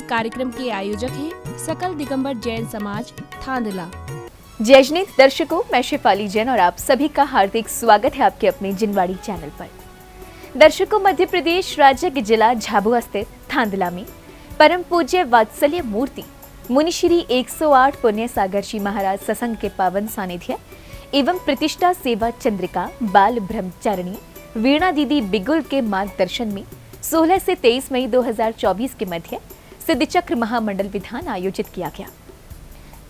कार्यक्रम के आयोजक हैं सकल दिगंबर जैन समाज थांदला। जय जनित दर्शकों, मैं शेफाली जैन और आप सभी का हार्दिक स्वागत है आपके अपने जिनवाड़ी चैनल पर। दर्शकों, मध्य प्रदेश राज्य के जिला झाबुआ स्थित थांदला में परम पूज्य वात्सल्य मूर्ति मुनिश्री 108 पुण्य सागर जी महाराज सत्संग के पावन सानिध्य एवं प्रतिष्ठा सेवा चंद्रिका बाल ब्रह्मचारिणी वीणा दीदी बिगुल के मार्गदर्शन में 16 से 23 मई 2024 के मध्य सिद्ध चक्र महामंडल विधान आयोजित किया गया।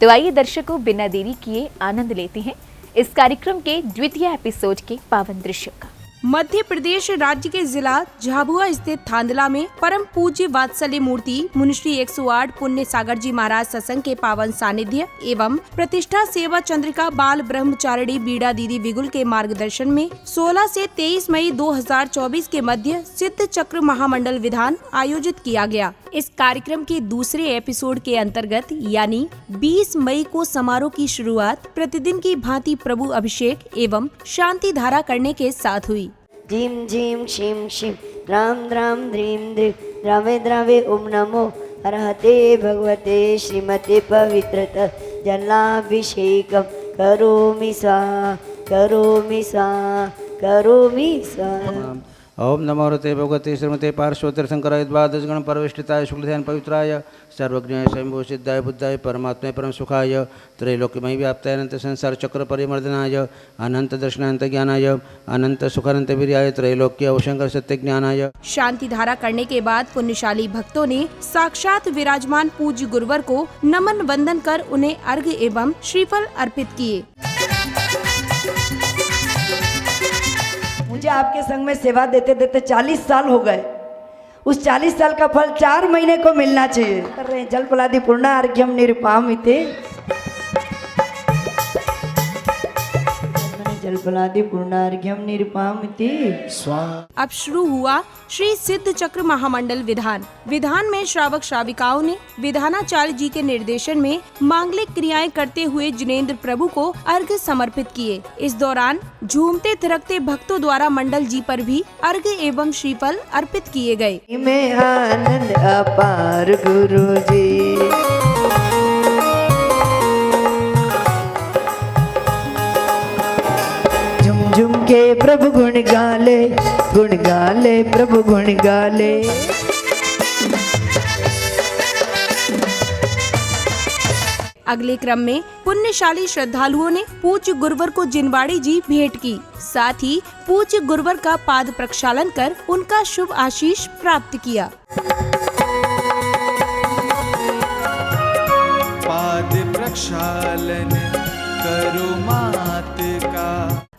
तो आइए दर्शकों, बिना देरी किए आनंद लेते हैं इस कार्यक्रम के द्वितीय एपिसोड के पावन दृश्य का। मध्य प्रदेश राज्य के जिला झाबुआ स्थित थांदला में परम पूज्य वात्सल्य मूर्ति मुनिश्री 108 पुण्य सागर जी महाराज सत्संग के पावन सानिध्य एवं प्रतिष्ठा सेवा चंद्रिका बाल ब्रह्मचारिणी बीड़ा दीदी बिगुल के मार्गदर्शन में 16 से 23 मई 2024 के मध्य सिद्ध चक्र महामंडल विधान आयोजित किया गया। इस कार्यक्रम के दूसरे एपिसोड के अंतर्गत यानी 20 मई को समारोह की शुरुआत प्रतिदिन की भांति प्रभु अभिषेक एवं शांति धारा करने के साथ हुई। जीम जीम शिम शिम राम द्राम द्रीम द्रीम द्रावे द्रावे ओम नमो अर्हते भगवते श्रीमते पवित्रत जलाभिषेकम करोमि स्वाहा करोमि स्वाहा करोमि स्वाहा। ओम नमो हरते भगवते श्रीमते पार्श्वतीर्थंकराय द्वादशगण परविष्टिताय शुक्लध्यान पवित्राय सर्वज्ञाय स्वयंभू सिद्धाय बुद्धाय परमात्मे परम सुखाय त्रैलोक्यमयी व्याप्ताय अनंत संसार चक्र परिमर्दनाय अनंत दर्शनानंत ज्ञानाय अनंत सुखानंत वीर्याय त्रैलोक्य अवशंकर सत्य ज्ञानाय। शांति धारा करने के बाद पुण्यशाली भक्तों ने साक्षात विराजमान पूज्य गुरुवर को नमन वंदन कर उन्हें अर्घ्य एवं श्रीफल अर्पित किए। मुझे आपके संग में सेवा देते देते 40 साल हो गए। उस 40 साल का फल 4 महीने को मिलना चाहिए। कर रहे हैं जल पलादि पूर्णा अर्घ्यम निरुपामिते जलपलादि पूर्णार्घ्यम निरुपामिते स्वाहा। अब शुरू हुआ श्री सिद्ध चक्र महामंडल विधान में श्रावक श्राविकाओं ने विधानाचार्य जी के निर्देशन में मांगलिक क्रियाएं करते हुए जिनेंद्र प्रभु को अर्घ्य समर्पित किए। इस दौरान झूमते थिरकते भक्तों द्वारा मंडल जी पर भी अर्घ्य एवं श्रीफल अर्पित किए गए। में आनंद अपार गुरु जी झुम के प्रभु गुण गाले प्रभु गुण गाले। अगले क्रम में पुण्यशाली श्रद्धालुओं ने पूज्य गुरुवर को जिनवाड़ी जी भेंट की। साथ ही पूज्य गुरुवर का पाद प्रक्षालन कर उनका शुभ आशीष प्राप्त किया। पाद प्रक्षालन करो मात का।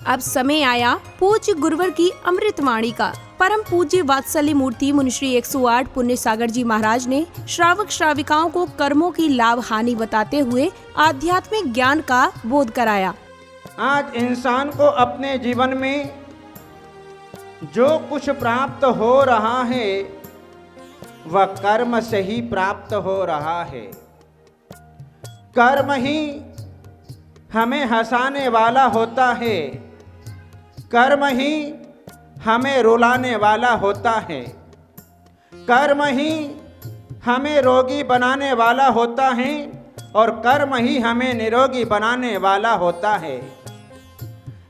अब समय आया पूज्य गुरुवर की अमृतवाणी का। परम पूज्य वात्सल्य मूर्ति मुनिश्री 108 पुण्य सागर जी महाराज ने श्रावक श्राविकाओं को कर्मों की लाभ हानि बताते हुए आध्यात्मिक ज्ञान का बोध कराया। आज इंसान को अपने जीवन में जो कुछ प्राप्त हो रहा है वह कर्म से ही प्राप्त हो रहा है। कर्म ही हमें हंसाने वाला होता है, कर्म ही हमें रुलाने वाला होता है, कर्म ही हमें रोगी बनाने वाला होता है और कर्म ही हमें निरोगी बनाने वाला होता है।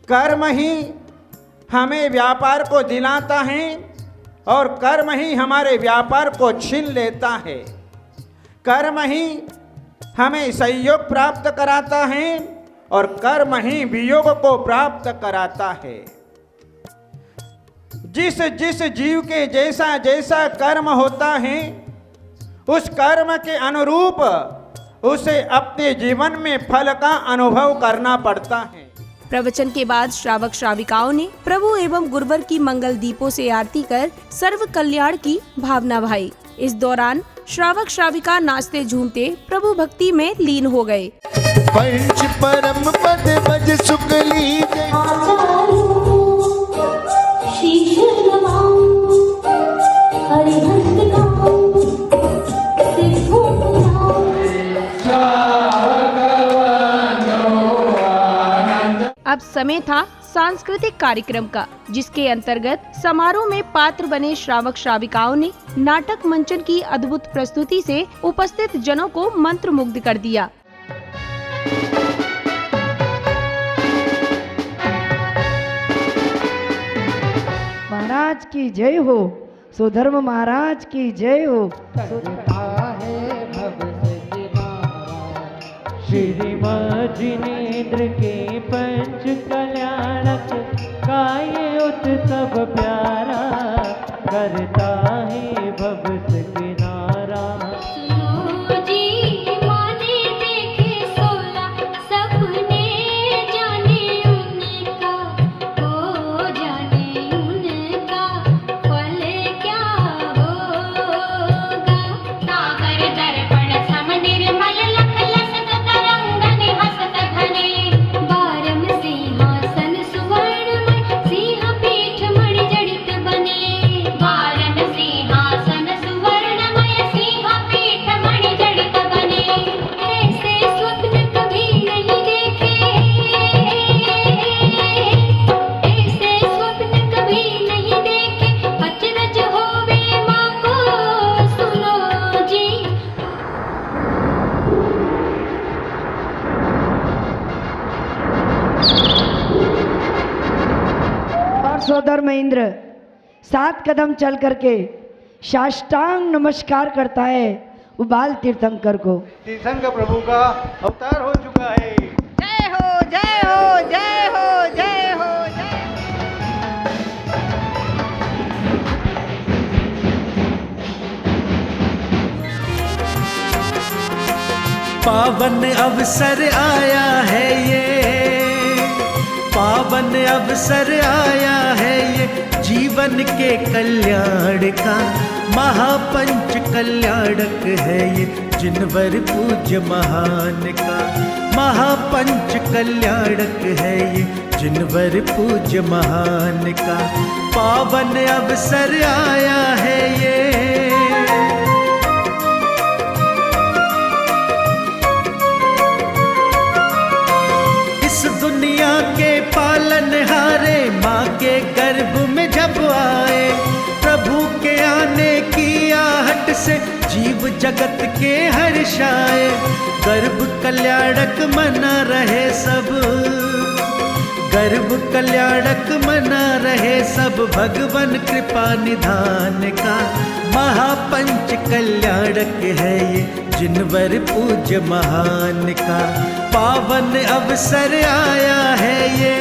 कर्म ही हमें व्यापार को दिलाता है और कर्म ही हमारे व्यापार को छीन लेता है। कर्म ही हमें संयोग प्राप्त कराता है और कर्म ही वियोग को प्राप्त कराता है। जिस जिस जीव के जैसा जैसा कर्म होता है उस कर्म के अनुरूप उसे अपने जीवन में फल का अनुभव करना पड़ता है। प्रवचन के बाद श्रावक श्राविकाओं ने प्रभु एवं गुरुवर की मंगल दीपों से आरती कर सर्व कल्याण की भावना भाई। इस दौरान श्रावक श्राविका नाचते झूमते प्रभु भक्ति में लीन हो गए। पंच परम पद भज सुकली अब समय था सांस्कृतिक कार्यक्रम का, जिसके अंतर्गत समारोह में पात्र बने श्रावक श्राविकाओं ने नाटक मंचन की अद्भुत प्रस्तुति से उपस्थित जनों को मंत्रमुग्ध कर दिया। महाराज की जय हो, सुधर्म महाराज की जय हो। श्रीमद् जिनेन्द्र के पंच कल्याणक का ये उत्सव प्यारा, करता है भव से किनारा। सुनो जी माने देखे 16 सपने, जाने उनका हो जाने उनका फल क्या होगा। सागर दर्पण सम निर्मल लख लसत तरंगन हसत घने, बारम सिंहासन सुवर्णमय सिंह पीठ मणि जड़ित बने। बारम सिंहासन सुवर्णमय सिंह पीठ मणि जड़ित बने। ऐसे स्वप्न कभी नहीं देखे, ऐसे स्वप्न कभी नहीं देखे। अचरज होवे माँ को सुनो जी। और सोधर्म इंद्र 7 कदम चल करके साष्टांग नमस्कार करता है उबाल तीर्थंकर को। तीर्थंकर प्रभु का अवतार हो चुका है। जय हो जय हो जय हो जय हो जय। पावन अवसर आया है ये, पावन अवसर आया है ये, जीवन के कल्याण का। महापंच कल्याणक है ये, जिनवर पूज्य महान का। महापंच कल्याणक है ये, जिनवर पूज्य महान का। पावन अवसर आया है ये। इस दुनिया के पालनहारे माँ के गर्भ में जब आए, प्रभु के आने की आहट से जीव जगत के हर्षाए। गर्भ कल्याणक मना रहे सब, गर्भ कल्याणक मना रहे सब, भगवन कृपा निधान का। महापंच कल्याणक है ये, जिनवर पूज्य महान का। पावन अवसर आया है ये।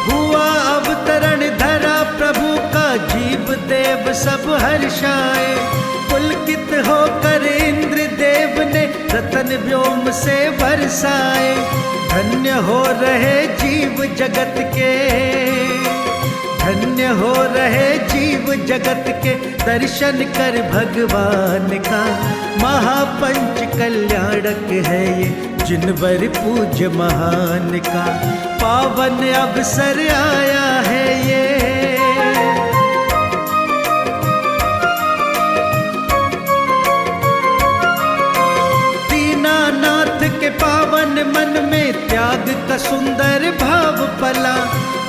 हुआ अवतरण धरा प्रभु का, जीव देव सब हर्षाए। पुलकित होकर इंद्र देव ने रतन व्योम से बरसाए। धन्य हो रहे जीव जगत के, धन्य हो रहे जीव जगत के, दर्शन कर भगवान का। महापंच कल्याणक है ये, जिनवर पूज्य महान का। पावन अवसर आया है ये। दीनानाथ के पावन मन में त्याग का सुंदर भाव पला।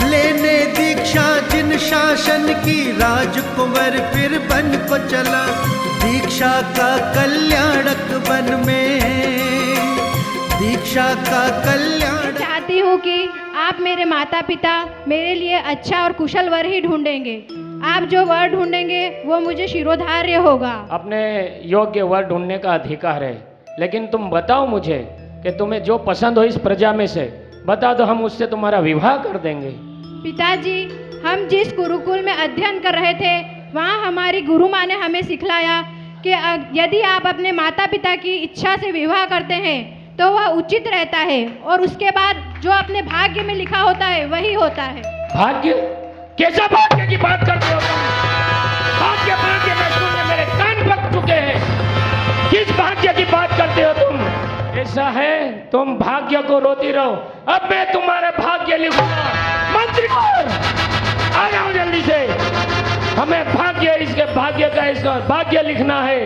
लेने दीक्षा जिन शासन की, राजकुंवर फिर बन को चला। दीक्षा का कल्याणक बन में, दीक्षा का कल्याण। चाहती हूँ कि आप मेरे माता पिता मेरे लिए अच्छा और कुशल वर ही ढूंढेंगे। आप जो वर ढूंढेंगे वो मुझे शिरोधार्य होगा। अपने योग्य वर ढूंढने का अधिकार है, लेकिन तुम बताओ मुझे कि तुम्हें जो पसंद हो इस प्रजा में से बता दो, हम उससे तुम्हारा विवाह कर देंगे। पिताजी, हम जिस गुरुकुल में अध्ययन कर रहे थे वहाँ हमारी गुरु माँ ने हमें सिखलाया कि यदि आप अपने माता पिता की इच्छा से विवाह करते हैं तो वह उचित रहता है, और उसके बाद जो अपने भाग्य में लिखा होता है वही होता है। भाग्य? कैसा भाग्य की बात करते हो तुम? भाग्य भाग्य में सुनने मेरे कान पक चुके हैं। किस भाग्य की बात करते हो तुम? ऐसा है, तुम भाग्य को रोती रहो, अब मैं तुम्हारे भाग्य लिखूंगा। मंत्री आ जाओ जल्दी से। हमें भाग्य, इसके भाग्य का इसका भाग्य लिखना है।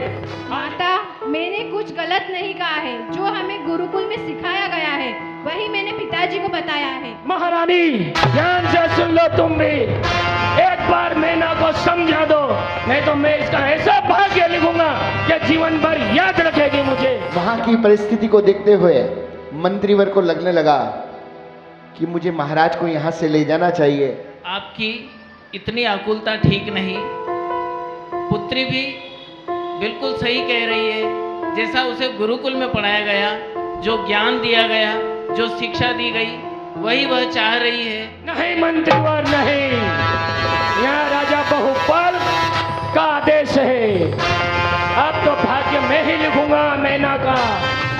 माता, मैंने कुछ गलत नहीं कहा है। जो हमें गुरुकुल में सिखाया गया है वही मैंने पिताजी को बताया है। महारानी, ध्यान से सुन लो तुम भी। एक बार मैना को समझा दो, नहीं तो मैं इसका ऐसा भाग्य लिखूंगा कि जीवन भर याद रखेगी मुझे। वहाँ की परिस्थिति को देखते हुए मंत्रीवर को लगने लगा कि मुझे महाराज को यहाँ से ले जाना चाहिए। आपकी इतनी आकुलता ठीक नहीं। पुत्री भी बिल्कुल सही कह रही है। जैसा उसे गुरुकुल में पढ़ाया गया, जो ज्ञान दिया गया, जो शिक्षा दी गई, वही वह चाह रही है। नहीं मंत्रीवर, नहीं। यहाँ राजा बहुपाल का आदेश है। अब तो भाग्य मैं ही लिखूंगा मैना का।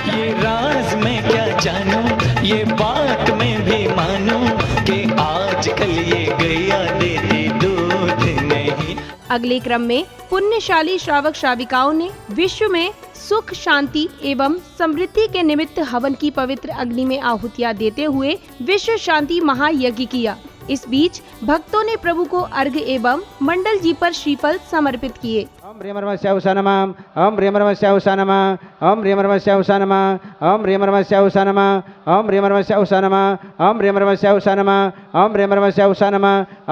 ये राज मैं क्या जानूं, ये बात मैं भी मानूं कि आजकल ये गैया देती दूध नहीं। अगले क्रम में पुण्यशाली श्रावक श्राविकाओं ने विश्व में सुख, शांति एवं समृद्धि के निमित्त हवन की पवित्र अग्नि में आहुतियां देते हुए विश्व शांति महायज्ञ किया। इस बीच भक्तों ने प्रभु को अर्घ्य एवं मंडल जी पर श्रीफल समर्पित किए। ओम ह्रीं नमः नमः, ओम ह्रीं नमः नमः, ओम ह्रीं नमः नमः, ओम ह्रीं नमः नमः, ओम ह्रीं नमः नमः, ओम ह्रीं नमः नमः, ओम ह्रीं नमः नमः,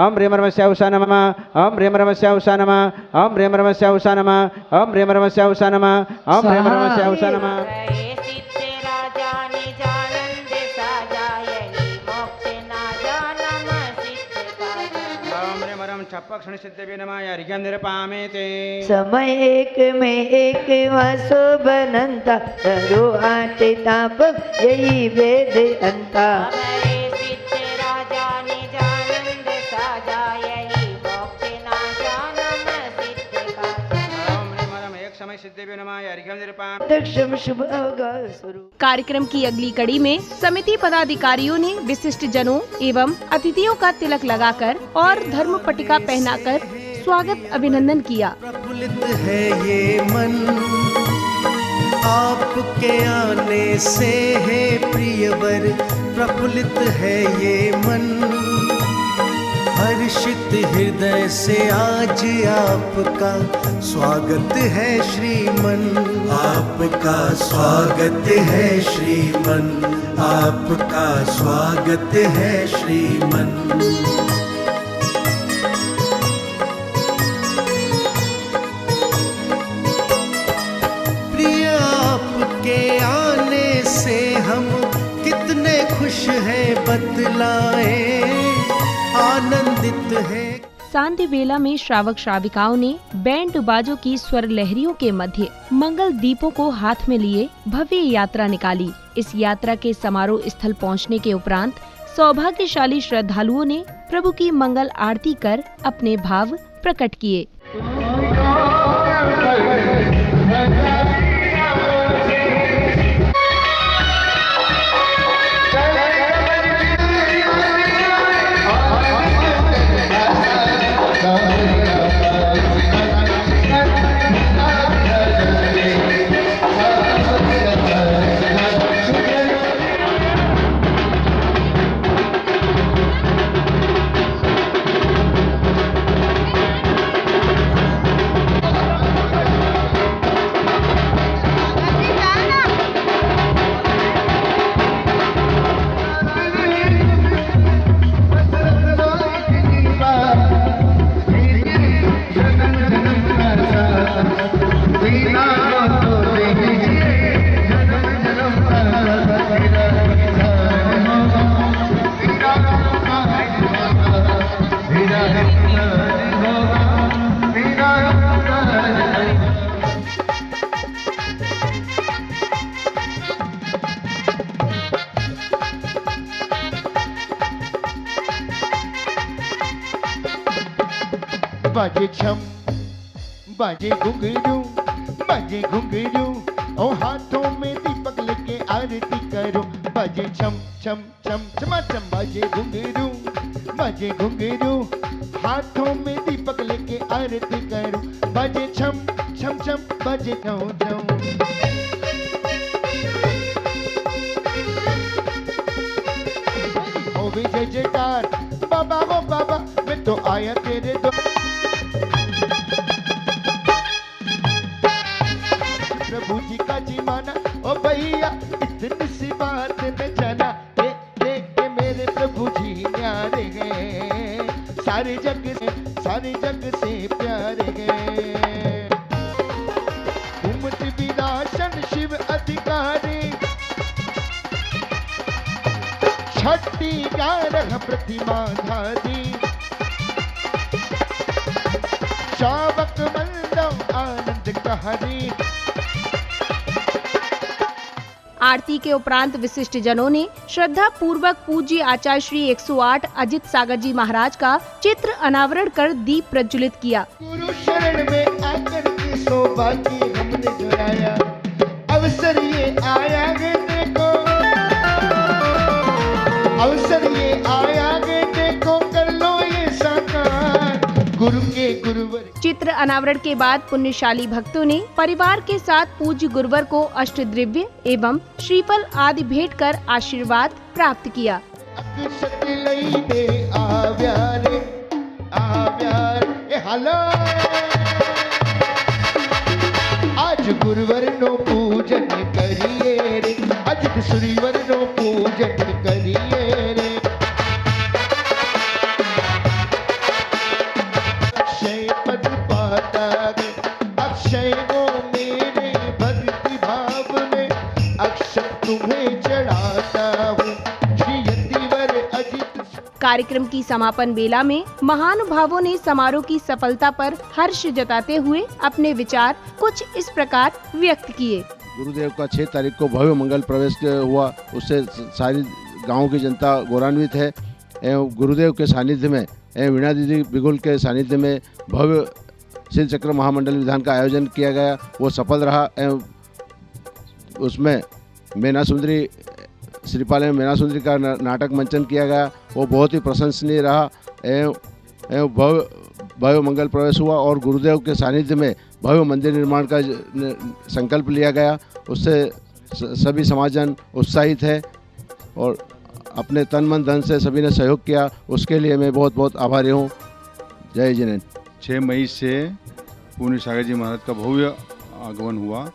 ओम ह्रीं नमः नमः, ओम ह्रीं नमः नमः, ओम ह्रीं नमः नमः, ओम ह्रीं नमः नमः, ओम ह्रीं नमः नमः। समय एक में एक वासो बनंता, धरो आठ ताप यही वेद अंता। कार्यक्रम की अगली कड़ी में समिति पदाधिकारियों ने विशिष्ट जनों एवं अतिथियों का तिलक लगाकर और धर्म पट्टिका पहनाकर स्वागत अभिनंदन किया। प्रफुल्लित है ये मन, आपके आने से है प्रियवर। प्रफुल्लित है ये मन, हर्षित हृदय से आज आपका स्वागत है श्रीमन। आपका स्वागत है श्रीमन, आपका स्वागत है श्रीमन। प्रिय, आपके आने से हम कितने खुश हैं बतलाए, आनंदित है। सांध्य बेला में श्रावक श्राविकाओं ने बैंड बाजों की स्वर लहरियों के मध्य मंगल दीपों को हाथ में लिए भव्य यात्रा निकाली। इस यात्रा के समारोह स्थल पहुंचने के उपरांत सौभाग्यशाली श्रद्धालुओं ने प्रभु की मंगल आरती कर अपने भाव प्रकट किए। बाजे छम, बाजे घुंघरू, बाजे घुंघरू, ओ हाथों में दीपक लेके आरती करो। बाजे छम छम छम छमा छम, बाजे घुंघरू, बाजे घुंघरू, हाथों में दीपक लेके आरती करो। बाजे छम छम छम, बाजे छम छम। हो भी जय जयकार, बाबा हो बाबा, मैं तो आया तेरे दो। सारे जग से प्यारे हैं। घूमत विरासन शिव अधिकारी, छठी 11 प्रतिमा धारी, शावक मंडप आनंद कहानी। आरती के उपरांत विशिष्ट जनों ने श्रद्धा पूर्वक पूज्य आचार्य श्री 108 अजित सागर जी महाराज का चित्र अनावरण कर दीप प्रज्वलित किया। गुरु शरण में आकर के सौभाग्य हमने जुड़ाया, अवसर ये आया है देखो, अवसर ये आया है देखो, कर लो ये साकार गुरु के गुरुवर। चित्र अनावरण के बाद पुण्यशाली भक्तों ने परिवार के साथ पूज्य गुरुवर को अष्टद्रव्य एवं श्रीफल आदि भेंट कर आशीर्वाद प्राप्त किया। आज गुरुवर नो पूजन करिए रे, अजित श्रीवर नो पूजन करिए रे। अक्षय पद पाता रे, अक्षय वो मेरे भक्ति भाव में, अक्षय तुम्हें चढ़ाता हूँ श्री यतिवर अजित। कार्यक्रम की समापन बेला में महानुभावों ने समारोह की सफलता पर हर्ष जताते हुए अपने विचार कुछ इस प्रकार व्यक्त किए। गुरुदेव का 6 तारीख को भव्य मंगल प्रवेश हुआ, उससे सारी गांव की जनता गौरवान्वित है। एवं गुरुदेव के सानिध्य में एवं वीणा दीदी बिगुल के सानिध्य में भव्य सिद्ध चक्र महामंडल विधान का आयोजन किया गया, वो सफल रहा। एवं उसमें मैना सुंदरी श्रीपाल एवं मैना सुंदरी का नाटक मंचन किया गया, वो बहुत ही प्रशंसनीय रहा। एवं भव्य मंगल प्रवेश हुआ और गुरुदेव के सानिध्य में भव्य मंदिर निर्माण का संकल्प लिया गया, उससे सभी समाजजन उत्साहित है और अपने तन मन धन से सभी ने सहयोग किया, उसके लिए मैं बहुत बहुत आभारी हूँ। जय जिनेन्द्र। 6 मई से पूज्य सागर जी महाराज का भव्य आगमन हुआ,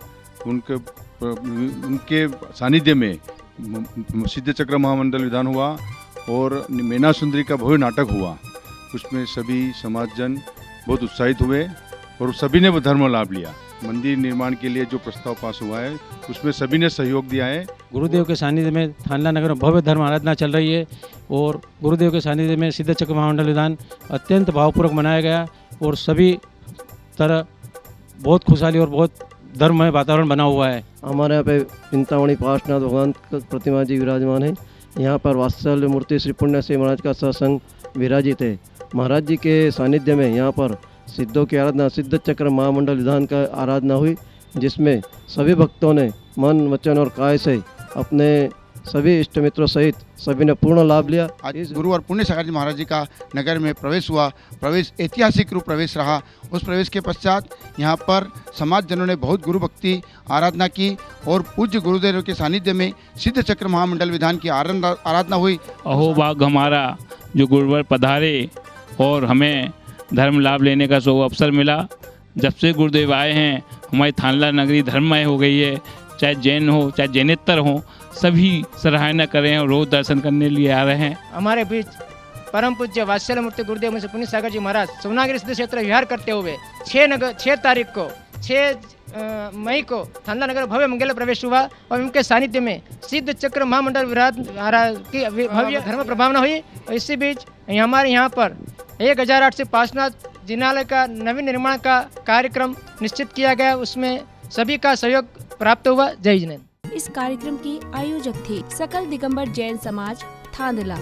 उनके सानिध्य में सिद्ध चक्र महामंडल विधान हुआ और मैना सुंदरी का भव्य नाटक हुआ। उसमें सभी समाजजन बहुत उत्साहित हुए और सभी ने धर्म लाभ लिया। मंदिर निर्माण के लिए जो प्रस्ताव पास हुआ है उसमें सभी ने सहयोग दिया है। गुरुदेव के सानिध्य में थांदला नगर में भव्य धर्म आराधना चल रही है और गुरुदेव के सानिध्य में सिद्ध चक्र महामंडल विधान अत्यंत भावपूर्वक मनाया गया और सभी तरह बहुत खुशहाली और बहुत धर्ममय वातावरण बना हुआ है। हमारे यहाँ पे चिंतामणि पार्श्वनाथ भगवान का प्रतिमा जी विराजमान है। यहाँ पर वात्सल्य मूर्ति श्री पुण्य श्री महाराज का सत्संग विराजित है। महाराज जी के सानिध्य में यहाँ पर सिद्धों की आराधना सिद्ध चक्र महामंडल विधान का आराधना हुई, जिसमें सभी भक्तों ने मन वचन और काय से अपने सभी इष्ट मित्रों सहित सभी ने पूर्ण लाभ लिया। आज गुरु और पुण्य सागर जी महाराज जी का नगर में प्रवेश हुआ। प्रवेश ऐतिहासिक रूप प्रवेश रहा। उस प्रवेश के पश्चात यहाँ पर समाज जनों ने बहुत गुरु भक्ति आराधना की और पूज्य गुरुदेव के सानिध्य में सिद्ध चक्र महामंडल विधान की आराधना हुई। अहोभाग हमारा जो गुरुवर पधारे और हमें धर्म लाभ लेने का शुभ अवसर मिला। जब से गुरुदेव आए हैं हमारी थानला नगरी धर्ममय हो गई है। चाहे जैन हो चाहे जैनेतर हो, सभी सराहना कर रहे हैं और रोज दर्शन करने लिए आ रहे हैं। हमारे बीच परम पूज्य वात्सल्य मूर्ति गुरुदेव मुंशी पुण्य सागर जी महाराज सोनागिरी सिद्ध क्षेत्र विहार करते हुए 6 मई को थानला नगर भव्य मंगल प्रवेश हुआ और उनके सानिध्य में सिद्ध चक्र महामंडल विराज की भव्य धर्म प्रभावना हुई। इसी बीच हमारे यहाँ पर 1008 से पार्श्वनाथ जिनालय का नवीन निर्माण का कार्यक्रम निश्चित किया गया, उसमें सभी का सहयोग प्राप्त हुआ। जय जिनेन्द्र। इस कार्यक्रम के आयोजक थे सकल दिगंबर जैन समाज थांदला।